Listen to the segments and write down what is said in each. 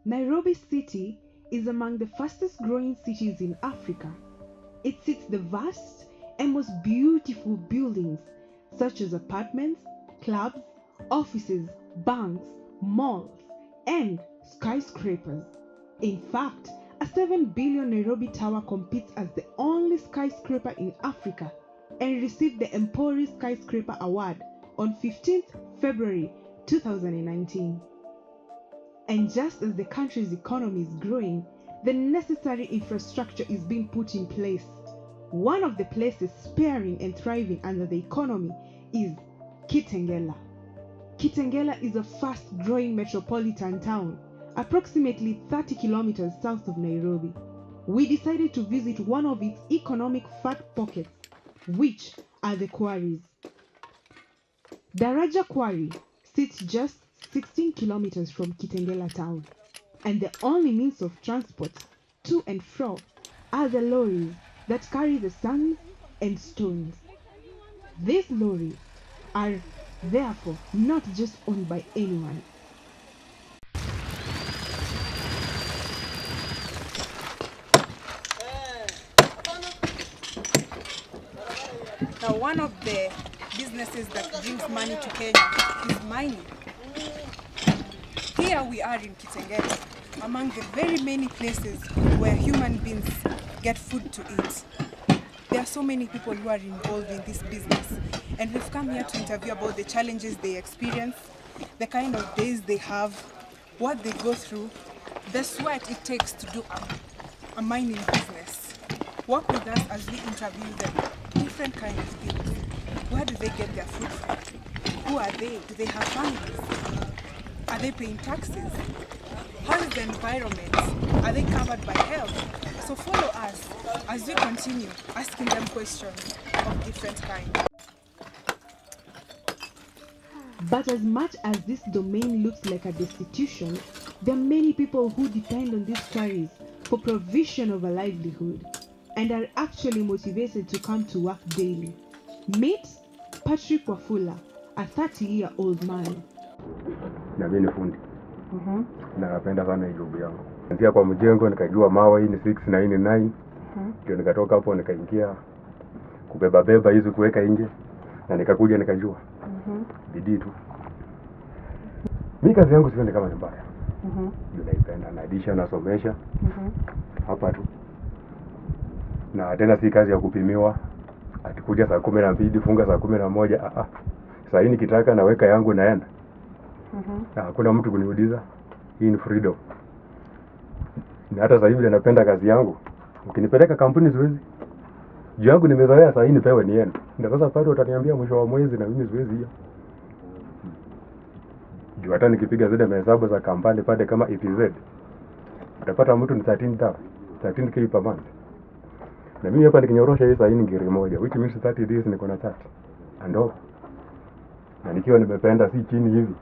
Nairobi City is among the fastest growing cities in Africa. It sits the vast and most beautiful buildings such as apartments, clubs, offices, banks, malls, and skyscrapers. In fact, a 7 billion Nairobi Tower competes as the only skyscraper in Africa and received the Empori Skyscraper Award on 15th February 2019. And just as the country's economy is growing, the necessary infrastructure is being put in place. One of the places sparing and thriving under the economy is Kitengela. Kitengela is a fast-growing metropolitan town, approximately 30 kilometers south of Nairobi. We decided to visit one of its economic fat pockets, which are the quarries. Daraja Quarry sits just 16 kilometers from Kitengela town, and the only means of transport to and fro are the lorries that carry the sand and stones. These lorries are therefore not just owned by anyone. Now, one of the businesses that brings money to Kenya is mining. Here we are in Kitengela, among the very many places where human beings get food to eat. There are so many people who are involved in this business, and we've come here to interview about the challenges they experience, the kind of days they have, what they go through, the sweat it takes to do a mining business. Work with us as we interview them. Different kind of things. Where do they get their food from? Who are they? Do they have families? Are they paying taxes? How is the environment? Are they covered by health? So follow us as we continue asking them questions of different kinds. But as much as this domain looks like a destitution, there are many people who depend on these quarries for provision of a livelihood and are actually motivated to come to work daily. Meet Patrick Wafula, a 30-year-old man. Na mimi ni fundi. Na napenda sana hii job yangu. Ndia kwa mjengo nikajua mawe hii ni 699. Ndio nikatoka hapo nikaingia kubeba hizo kuweka nje na nikakuja nikajua. Bidii tu. Mimi kazi yangu sioni kama ni mbaya. Ndio naipenda na addition nasomesha. Hapa tu. Na tena si kazi ya kupimiwa. Atikuja saa 12 funga saa 11. Saa hii nikitaka naweka yangu naenda. Hakuna mtu kuniuliza. Hii ni freedom. Na hata sasa hivi napenda kazi yangu. Ukinipeleka kampuni siwezi. Juu yangu nimezoea saa hii nipewe niende. Ndio sasa pale utaniambia mwisho wa mwezi na mimi siwezi hiyo. Juu hata nikipiga zile mahesabu za kampani pale kama EPZ. Utapata mtu ni 13k per month. Na mimi hapa nikinyorosha hii saa hii ni ngiri moja, which means 30 days niko na 30. Ando. Na nikiwa nimependa si chini hivi.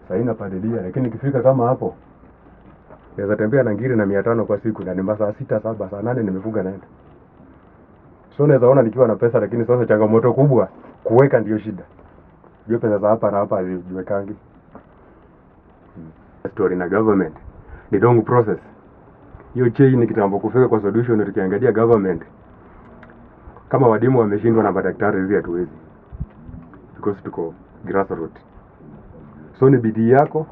Saa hii napadilia, lakini nikifika kama hapo naweza tembea na ngiri na 500 kwa siku na ni masaa 6, 7, saa 8 nimefuga naenda. So naweza ona nikiwa na pesa, lakini sasa changamoto kubwa kuweka ndio shida. Hiyo pesa za hapa na hapa hazijiwekangi. Story na government ni long process. Hiyo chain ni kitambo kufika kwa solution. Tukiangalia government kama wadimu wameshindwa na madaktari hizi hatuwezi, because tuko grassroots. So ni bidii yako,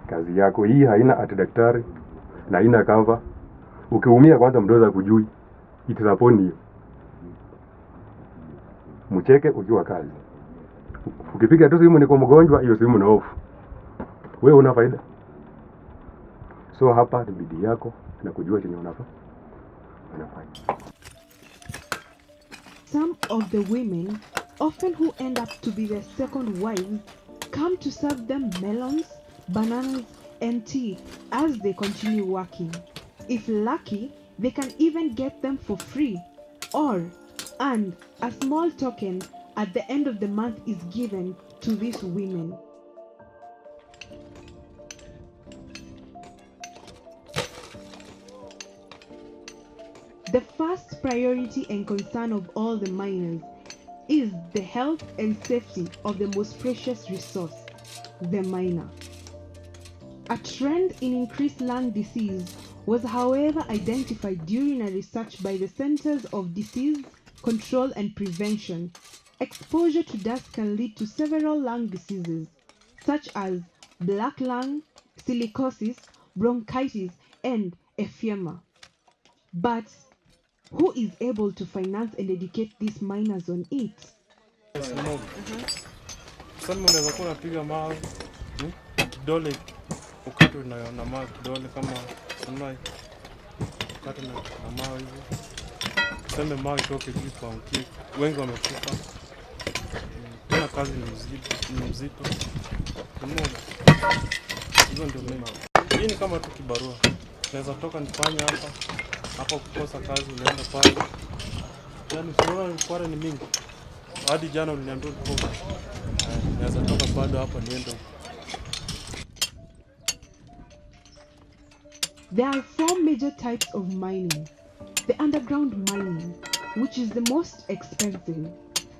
kazi yako. Hii haina ati daktari na haina cover. Ukiumia kwanza mdoza kujui, itisaponi hiyo. Mcheke ukiwa kazi. Ukipiga tu simu niko mgonjwa, hiyo simu na off. Wewe una faida. So hapa ni bidii yako na kujua chenye unafanya. Some of the women, often who end up to be their second wives, come to serve them melons, bananas, and tea as they continue working. If lucky, they can even get them for free, or and a small token at the end of the month is given to these women. The first priority and concern of all the miners is the health and safety of the most precious resource, the miner. A trend in increased lung disease was, however, identified during a research by the Centers of Disease Control and Prevention. Exposure to dust can lead to several lung diseases, such as black lung, silicosis, bronchitis, and emphysema. But who is able to finance and educate these miners on it? Sasa unaweza kuwa unapiga mawe kidole ukate na mawe kidole kama sunai ukate na mawe hivyo. Sema mawe itoke juu kwa mkia. Wengi wamekufa. Tena kazi ni mzito. Hizo ndio mimi. Hii ni kama tu kibarua. Naweza toka nifanye hapa kukosa kazi unaenda pale. Yaani unaona kwara ni mingi. Hadi jana uliniambia uko. Naweza toka bado hapa niende. There are 4 major types of mining. The underground mining, which is the most expensive.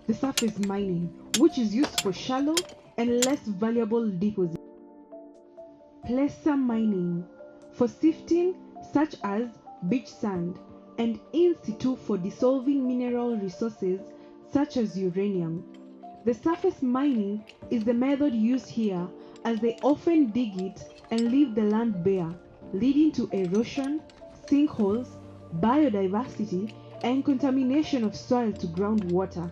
The surface mining, which is used for shallow and less valuable deposits. Placer mining, for sifting such as beach sand, and in situ for dissolving mineral resources such as uranium. The surface mining is the method used here, as they often dig it and leave the land bare, leading to erosion, sinkholes, biodiversity, and contamination of soil to groundwater.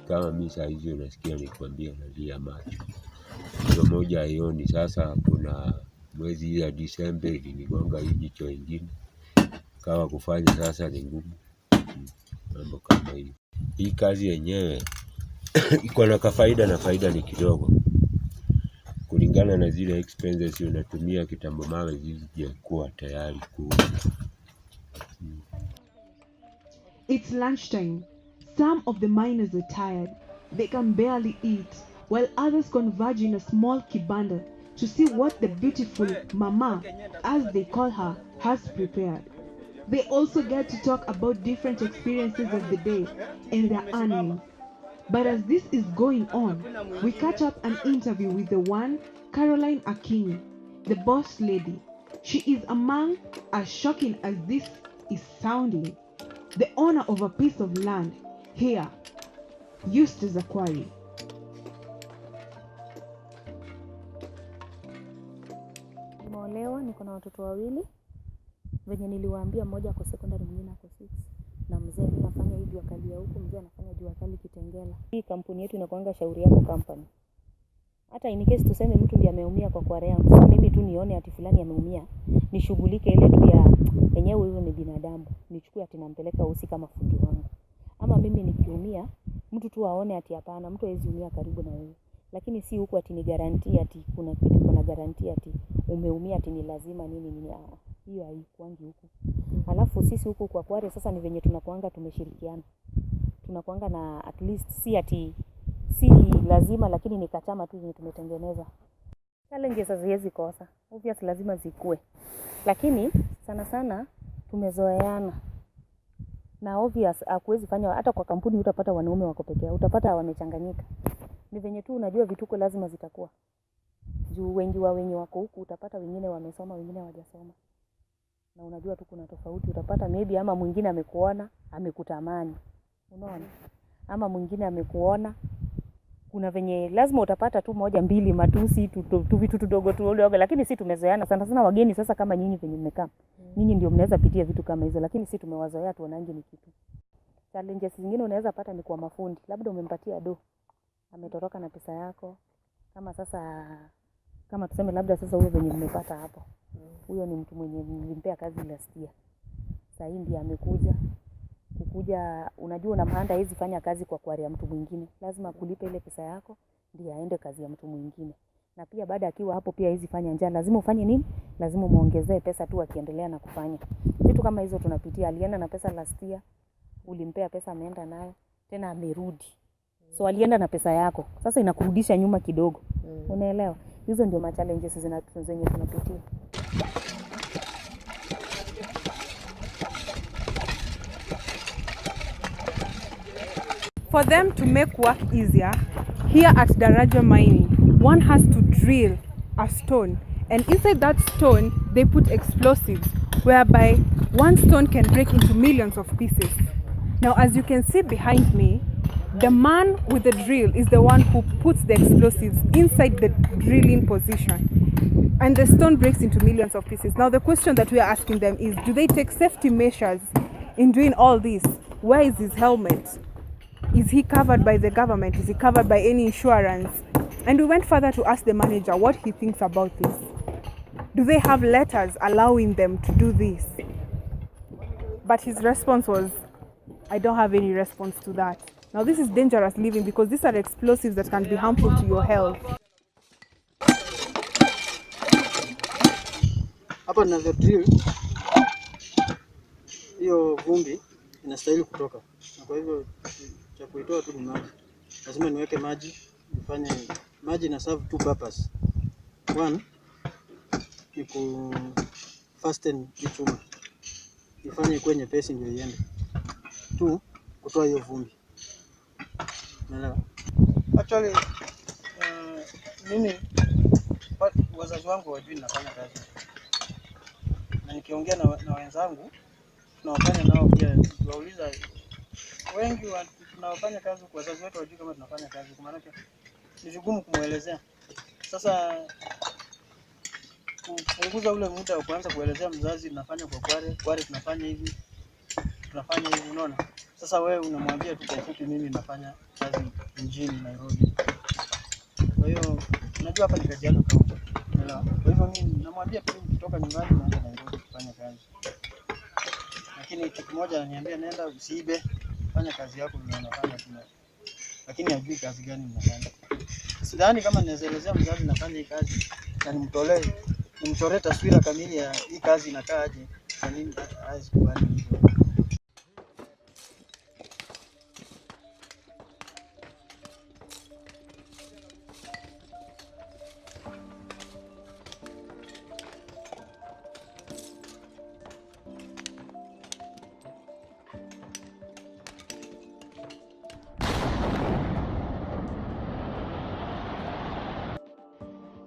Kama mimi saa hizi unasikia nikwambia nalia macho. Ndio moja ioni sasa kuna mwezi ya Disemba ilinigonga hii jicho ingine. Kawa kufanya sasa ni ngumu. Mambo kama hiyo. Hii kazi yenyewe iko na faida na faida ni kidogo. Kulingana na zile expenses unatumia kitambo mawe zije kuwa tayari kuuza. It's lunchtime. Some of the miners are tired. They can barely eat, while others converge in a small kibanda to see what the beautiful mama, as they call her, has prepared. They also get to talk about different experiences of the day and their earnings. But as this is going on, we catch up an interview with the one, Caroline Akinyi, the boss lady. She is among, as shocking as this is sounding, the owner of a piece of land here, used as a quarry. Nimeolewa, niko na watoto wawili. Venye niliwaambia mmoja kwa secondary mwingine kwa 6. Na mzee mimi nafanya hii jua kali ya huko, mzee anafanya jua kali Kitengela. Hii kampuni yetu inakuanga Shauri Yako company. Hata in case tuseme mtu ndiye ameumia kwa kware yangu, sasa mimi tu nione ati fulani ameumia, nishughulike ile tu ya yenyewe, huyo ni binadamu. Nichukue ati nampeleka usi kama fundi wangu. Ama mimi nikiumia, mtu tu aone ati hapana, mtu hawezi umia karibu na wewe. Lakini si huko ati ni guarantee ati kuna kitu kuna guarantee ati umeumia ati ni lazima nini. Hiyo haikuangi huko. Alafu sisi huko kwa kware sasa ni venye tunakuanga tumeshirikiana. Tunakuanga na at least si lazima, lakini ni kachama tu yenye tumetengeneza. Challenges haziwezi kosa. Obviously lazima zikue. Lakini sana tumezoeana. Na obvious hakuwezi fanya hata kwa kampuni utapata wanaume wako peke yao, utapata wamechanganyika. Ni venye tu unajua vituko lazima zitakuwa. Juu wengi wako huku utapata wengine wamesoma, wengine hawajasoma. Na unajua tu kuna tofauti, utapata maybe ama mwingine amekuona, amekutamani. Unaona? Ama mwingine amekuona. Kuna venye lazima utapata tu moja mbili matusi tu vitu tudogo, lakini si tumezoeana sana wageni sasa kama nyinyi venye mmekaa. Nyinyi ndio mnaweza pitia vitu kama hizo, lakini si tumewazoea tuonange ni kitu. Challenges zingine unaweza pata ni kwa mafundi. Labda umempatia ametoroka na pesa yako. Kama tuseme labda sasa huyo venye mmepata hapo. Huyo ni mtu mwenye nilimpea kazi last year. Sasa hii ndiye amekuja. Unajua na mahanda hizi fanya kazi kwa kwari ya mtu mwingine. Lazima kulipa ile pesa yako ndiye aende kazi ya mtu mwingine. Na pia baada akiwa hapo pia hizi fanya njaa, lazima ufanye nini? Lazima muongezee pesa tu akiendelea na kufanya. Vitu kama hizo tunapitia. Alienda na pesa last year, ulimpea pesa ameenda nayo, tena amerudi. So alienda na pesa yako. Sasa inakurudisha nyuma kidogo. Unaelewa? Hizo ndio ma challenges zenye tunapitia. For them to make work easier, here at Daraja Mining, one has to drill a stone, and inside that stone they put explosives, whereby one stone can break into millions of pieces. Now, as you can see behind me, the man with the drill is the one who puts the explosives inside the drilling position, and the stone breaks into millions of pieces. Now, the question that we are asking them is, do they take safety measures in doing all this? Where is his helmet? Is he covered by the government? Is he covered by any insurance? And we went further to ask the manager what he thinks about this. Do they have letters allowing them to do this? But his response was, I don't have any response to that. Now, this is dangerous living because these are explosives that can be harmful to your health. Hapa ninavyo drill, hiyo vumbi inastahili kutoka, na kwa hivyo cha kuitoa tu ni maji. Lazima niweke maji, nifanye maji na serve two purpose. One ni ku fasten hii chuma, ifanye ikuwe nyepesi ndio iende. Two, kutoa hiyo vumbi. Unaelewa? Actually mimi wazazi wangu wajui ninafanya kazi, na nikiongea na wenzangu tunawafanya nao pia, wauliza wengi tunawafanya kazi kwa wazazi wetu wajui kama tunafanya kazi, kwa maana ni vigumu kumuelezea. Sasa kupunguza ule muda wa kuanza kuelezea mzazi tunafanya kwa kware tunafanya hivi, unaona. Sasa wewe unamwambia tu kwa ufupi, mimi nafanya kazi mjini Nairobi. Kwa hiyo unajua hapa ni kazi yako kaunti. Kwa hivyo mimi namwambia tu kutoka nyumbani naenda Nairobi kufanya kazi. Lakini kitu kimoja ananiambia, nenda usiibe, fanya kazi yako vile unafanya tu. Lakini hajui kazi gani ninafanya. Sidhani kama nielezea mzazi nafanya hii kazi na nimchoree taswira kamili ya hii kazi inakaa aje, kwa nini hawezi kubali hivyo.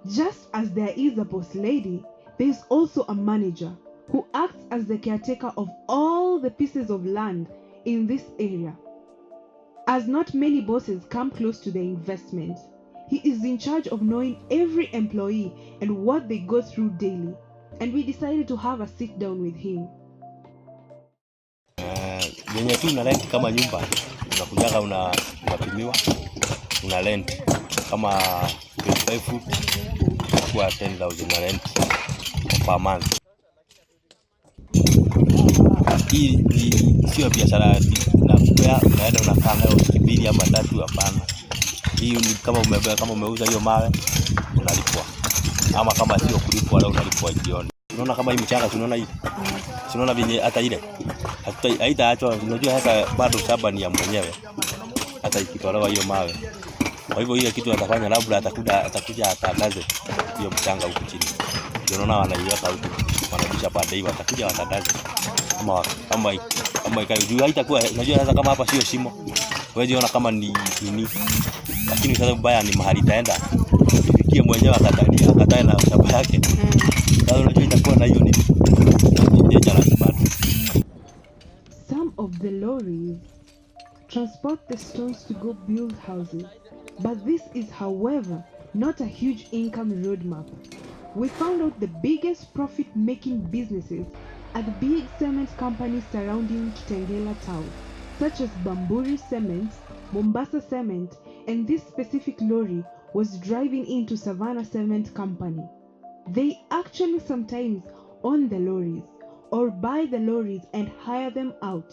Just as there is a boss lady, there is also a manager who acts as the caretaker of all the pieces of land in this area. As not many bosses come close to the investment, he is in charge of knowing every employee and what they go through daily, and we decided to have a sit down with him. Yenye tu una rent kama nyumba, unakujaga unapimiwa, una rent kama 25 foot kwa 10,000 na rent per month. Hii sio biashara na kupea unaenda unakaa nayo wiki mbili ama tatu, hapana. Hii ni kama umeuza hiyo mawe unalipwa, ama kama sio kulipwa leo unalipwa jioni. Unaona kama hii mchanga tunaona hii. Tunaona venye hata ile haitaachwa, unajua hata bado shamba ni ya mwenyewe. Hata ikitolewa hiyo mawe. Kwa hivyo ile kitu atafanya labda atakuja atangaze hiyo mchanga huko chini. Ndio unaona wanaiweka huko. Wanabisha baadaye hiyo atakuja watangaze. Kama ikayo juu haitakuwa, unajua sasa kama hapa sio shimo. Wewe unaona kama ni nini. Lakini sasa mbaya ni mahali itaenda. Ifikie mwenyewe akatae na shamba yake. Sasa unajua itakuwa na hiyo nini. Some of the lorries transport the stones to go build houses, but this is, however, not a huge income roadmap. We found out the biggest profit-making businesses are the big cement companies surrounding Kitengela town, such as Bamburi Cement, Mombasa Cement, and this specific lorry was driving into Savannah Cement Company. They actually sometimes own the lorries or buy the lorries and hire them out.